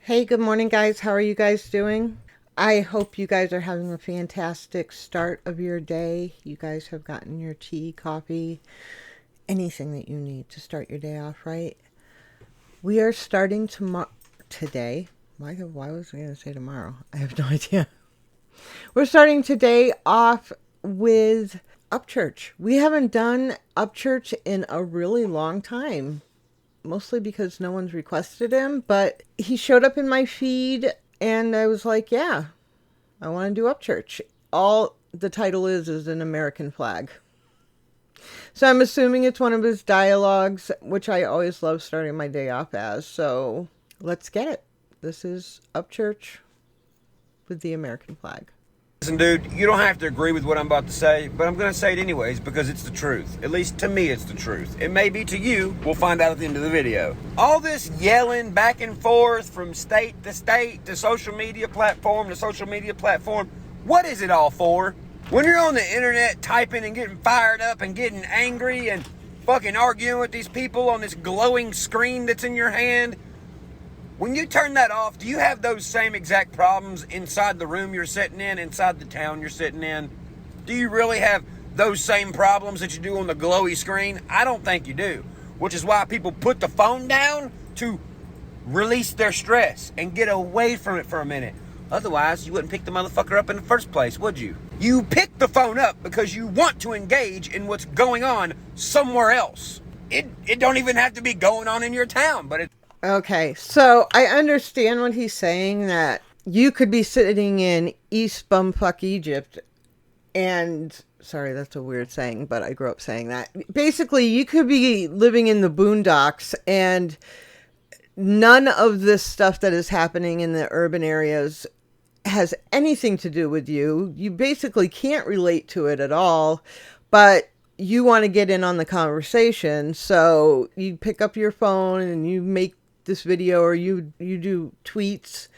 Hey, good morning, guys. How are you guys doing? I hope you guys are having a fantastic start of your day. You guys have gotten your tea, coffee, anything that you need to start your day off right. We are starting today. Why was I going to say tomorrow? I have no idea. We're starting today off with Upchurch. We haven't done Upchurch in a really long time. Mostly because no one's requested him, but he showed up in my feed and I was like, yeah, I want to do Upchurch. All the title is an American Flag. So I'm assuming it's one of his dialogues, which I always love starting my day off as. So let's get it. This is Upchurch with the American Flag. Listen, dude, you don't have to agree with what I'm about to say, but I'm going to say it anyways because it's the truth. At least to me, it's the truth. It may be to you. We'll find out at the end of the video. All this yelling back and forth from state to social media platform to social media platform, what is it all for? When you're on the internet typing and getting fired up and getting angry and fucking arguing with these people on this glowing screen that's in your hand, when you turn that off, do you have those same exact problems inside the room you're sitting in, inside the town you're sitting in? Do you really have those same problems that you do on the glowy screen? I don't think you do, which is why people put the phone down to release their stress and get away from it for a minute. Otherwise, you wouldn't pick the motherfucker up in the first place, would you? You pick the phone up because you want to engage in what's going on somewhere else. It don't even have to be going on in your town, but Okay, so I understand what he's saying, that you could be sitting in East Bumfuck Egypt and, sorry, that's a weird saying, but I grew up saying that. Basically, you could be living in the boondocks and none of this stuff that is happening in the urban areas has anything to do with you. You basically can't relate to it at all, but you want to get in on the conversation, so you pick up your phone and you make this video or you do tweets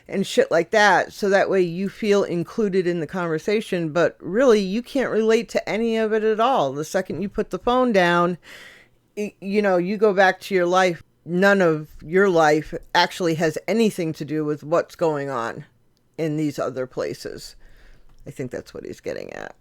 and shit like that, so that way you feel included in the conversation, but really you can't relate to any of it at all. The second you put the phone down, you go back to your life. None of your life actually has anything to do with what's going on in these other places. I think that's what he's getting at.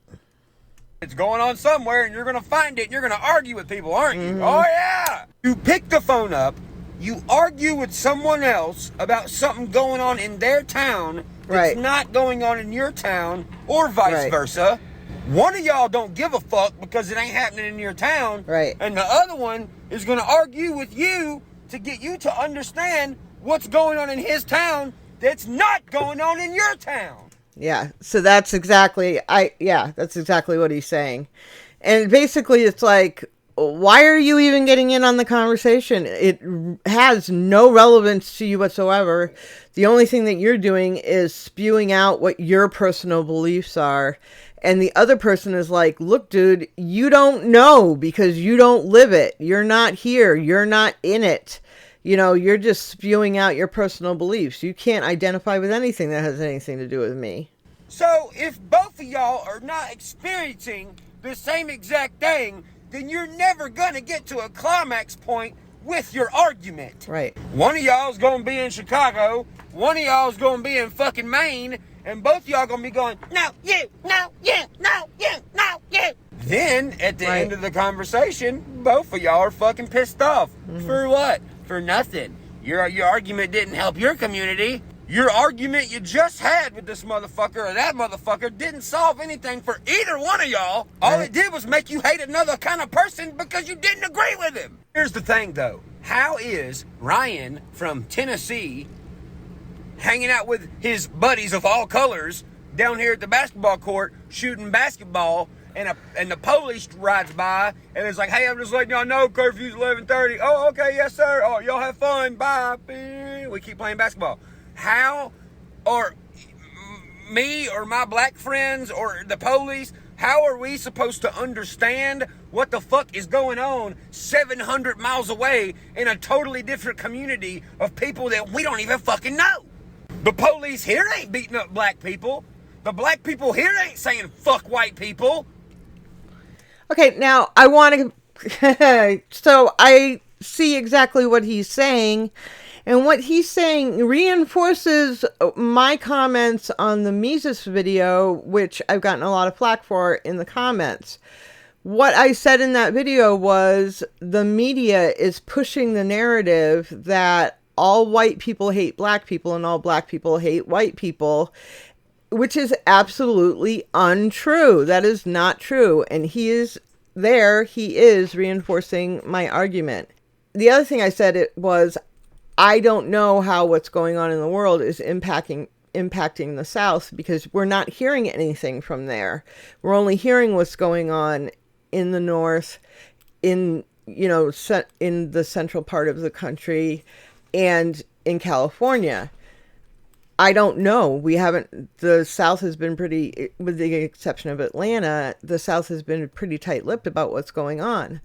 it's going on somewhere and you're going to find it and you're going to argue with people, aren't you? Oh yeah! You pick the phone up, you argue with someone else about something going on in their town that's not going on in your town, or vice versa. One of y'all don't give a fuck because it ain't happening in your town. Right. And the other one is going to argue with you to get you to understand what's going on in his town that's not going on in your town. Yeah. So that's exactly what he's saying. And basically it's like, why are you even getting in on the conversation? It has no relevance to you whatsoever. The only thing that you're doing is spewing out what your personal beliefs are. And the other person is like, look, dude, you don't know because you don't live it. You're not here. You're not in it. You're just spewing out your personal beliefs. You can't identify with anything that has anything to do with me. So if both of y'all are not experiencing the same exact thing, then you're never gonna get to a climax point with your argument. Right. One of y'all's gonna be in Chicago, one of y'all's gonna be in fucking Maine, and both of y'all gonna be going, no, you, no, you, no, you, no, you. Then, at the end of the conversation, both of y'all are fucking pissed off. For what? For nothing. Your argument didn't help your community. Your argument you just had with this motherfucker or that motherfucker didn't solve anything for either one of y'all. All it did was make you hate another kind of person because you didn't agree with him. Here's the thing, though. How is Ryan from Tennessee hanging out with his buddies of all colors down here at the basketball court shooting basketball, and the police rides by and it's like, hey, I'm just letting y'all know curfew's 11:30. Oh, okay, yes, sir. Oh, y'all have fun. Bye. We keep playing basketball. How, or me or my black friends or the police, how are we supposed to understand what the fuck is going on 700 miles away in a totally different community of people that we don't even fucking know? The police here ain't beating up black people. The black people here ain't saying fuck white people. Okay, now I want to... So I see exactly what he's saying. And what he's saying reinforces my comments on the Mises video, which I've gotten a lot of flack for in the comments. What I said in that video was the media is pushing the narrative that all white people hate black people and all black people hate white people, which is absolutely untrue. That is not true. And he is reinforcing my argument. The other thing I said was, I don't know how what's going on in the world is impacting the South, because we're not hearing anything from there. We're only hearing what's going on in the North, in the central part of the country, and in California. I don't know. The South has been pretty, with the exception of Atlanta, the South has been pretty tight-lipped about what's going on.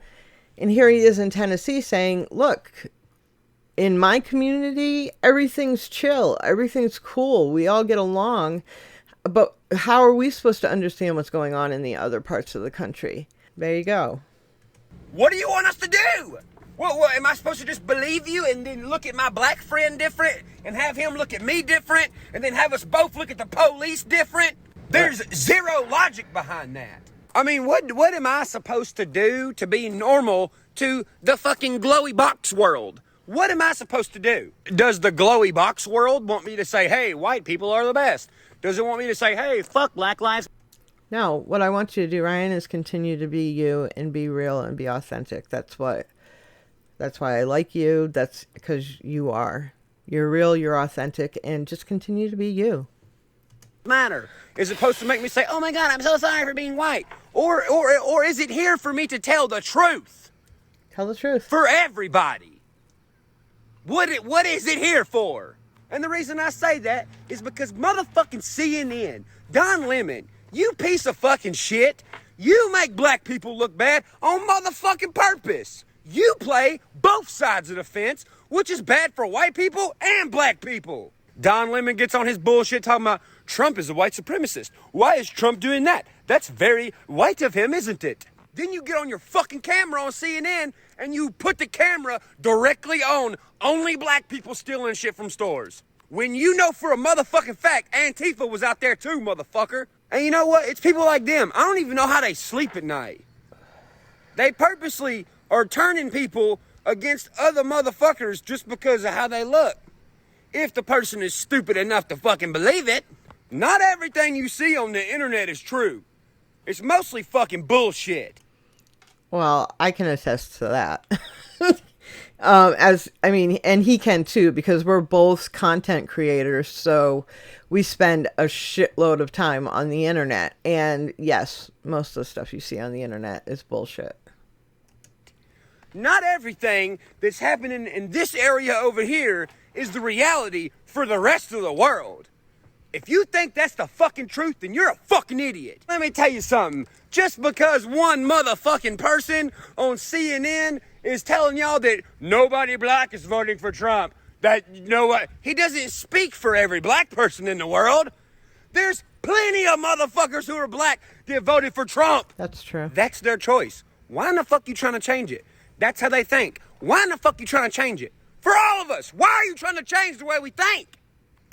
And here he is in Tennessee saying, look, in my community, everything's chill. Everything's cool. We all get along. But how are we supposed to understand what's going on in the other parts of the country? There you go. What do you want us to do? What, am I supposed to just believe you and then look at my black friend different and have him look at me different and then have us both look at the police different? There's zero logic behind that. I mean, what am I supposed to do to be normal to the fucking glowy box world? What am I supposed to do? Does the glowy box world want me to say, hey, white people are the best? Does it want me to say, hey, fuck Black Lives? No, what I want you to do, Ryan, is continue to be you and be real and be authentic. That's why I like you. That's because you are. You're real, you're authentic, and just continue to be you. Matter is supposed to make me say, oh my God, I'm so sorry for being white. Or is it here for me to tell the truth? Tell the truth. For everybody. What is it here for? And the reason I say that is because motherfucking CNN, Don Lemon, you piece of fucking shit, you make black people look bad on motherfucking purpose. You play both sides of the fence, which is bad for white people and black people. Don Lemon gets on his bullshit talking about Trump is a white supremacist. Why is Trump doing that? That's very white of him, isn't it? Then you get on your fucking camera on CNN and you put the camera directly on only black people stealing shit from stores. When you know for a motherfucking fact Antifa was out there too, motherfucker. And you know what? It's people like them. I don't even know how they sleep at night. They purposely are turning people against other motherfuckers just because of how they look. If the person is stupid enough to fucking believe it. Not everything you see on the internet is true. It's mostly fucking bullshit. Well, I can attest to that. And he can too, because we're both content creators, so we spend a shitload of time on the internet. And yes, most of the stuff you see on the internet is bullshit. Not everything that's happening in this area over here is the reality for the rest of the world. If you think that's the fucking truth, then you're a fucking idiot. Let me tell you something. Just because one motherfucking person on CNN is telling y'all that nobody black is voting for Trump, that, you know what, he doesn't speak for every black person in the world. There's plenty of motherfuckers who are black that voted for Trump. That's true. That's their choice. Why in the fuck you trying to change it? That's how they think. Why in the fuck you trying to change it? For all of us, why are you trying to change the way we think?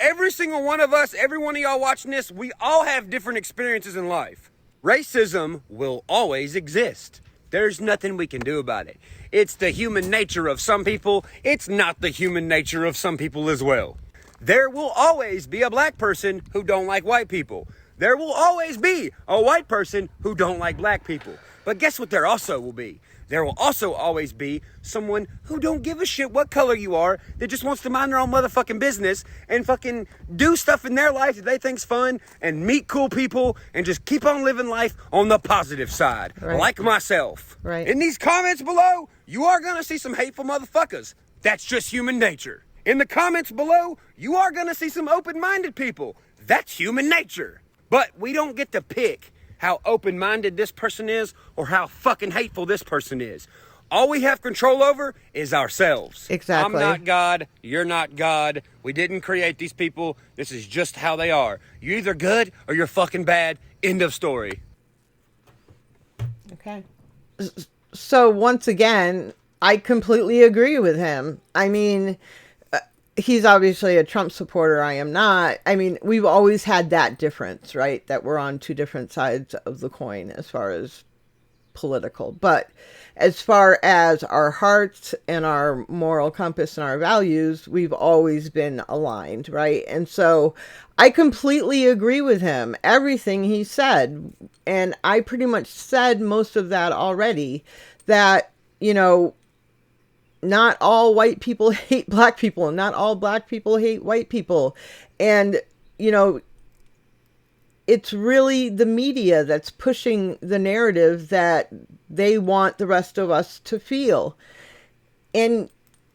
Every single one of us, every one of y'all watching this, we all have different experiences in life. Racism will always exist. There's nothing we can do about it. It's the human nature of some people. It's not the human nature of some people as well. There will always be a black person who don't like white people. There will always be a white person who don't like black people. But guess what there also will be? There will also always be someone who don't give a shit what color you are, that just wants to mind their own motherfucking business and fucking do stuff in their life that they think's fun and meet cool people and just keep on living life on the positive side, like myself. Right. In these comments below, you are going to see some hateful motherfuckers. That's just human nature. In the comments below, you are going to see some open-minded people. That's human nature. But we don't get to pick how open-minded this person is or how fucking hateful this person is. All we have control over is ourselves. Exactly. I'm not God. You're not God. We didn't create these people. This is just how they are. You're either good or you're fucking bad. End of story. Okay. So once again, I completely agree with him. I mean, he's obviously a Trump supporter. I am not. I mean, we've always had that difference, right? That we're on two different sides of the coin as far as political. But as far as our hearts and our moral compass and our values, we've always been aligned, right? And so I completely agree with him, everything he said. And I pretty much said most of that already, that, you know, not all white people hate black people, and not all black people hate white people. And, you know, it's really the media that's pushing the narrative that they want the rest of us to feel. And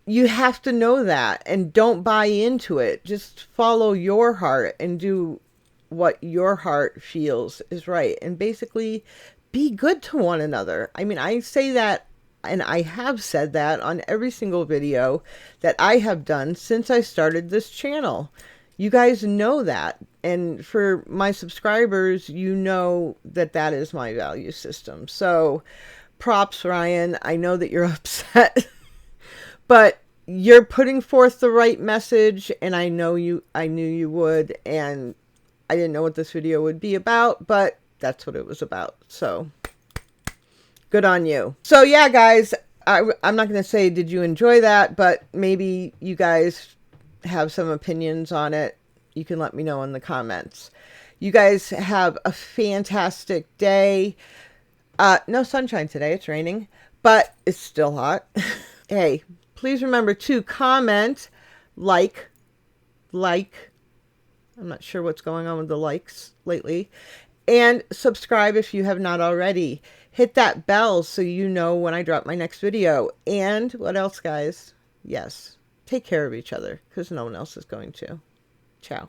you have to know that, and don't buy into it. Just follow your heart and do what your heart feels is right. And basically be good to one another. I mean, I say that, and I have said that on every single video that I have done since I started this channel. You guys know that. And for my subscribers, you know that that is my value system. So props, Ryan. I know that you're upset, but you're putting forth the right message, and I knew you would, and I didn't know what this video would be about, but that's what it was about. So good on you. So yeah, guys, I'm not going to say, did you enjoy that? But maybe you guys have some opinions on it. You can let me know in the comments. You guys have a fantastic day. No sunshine today. It's raining, but it's still hot. Hey, please remember to comment, like. I'm not sure what's going on with the likes lately. And subscribe if you have not already. Hit that bell so you know when I drop my next video. And what else, guys? Yes, take care of each other, because no one else is going to. Ciao.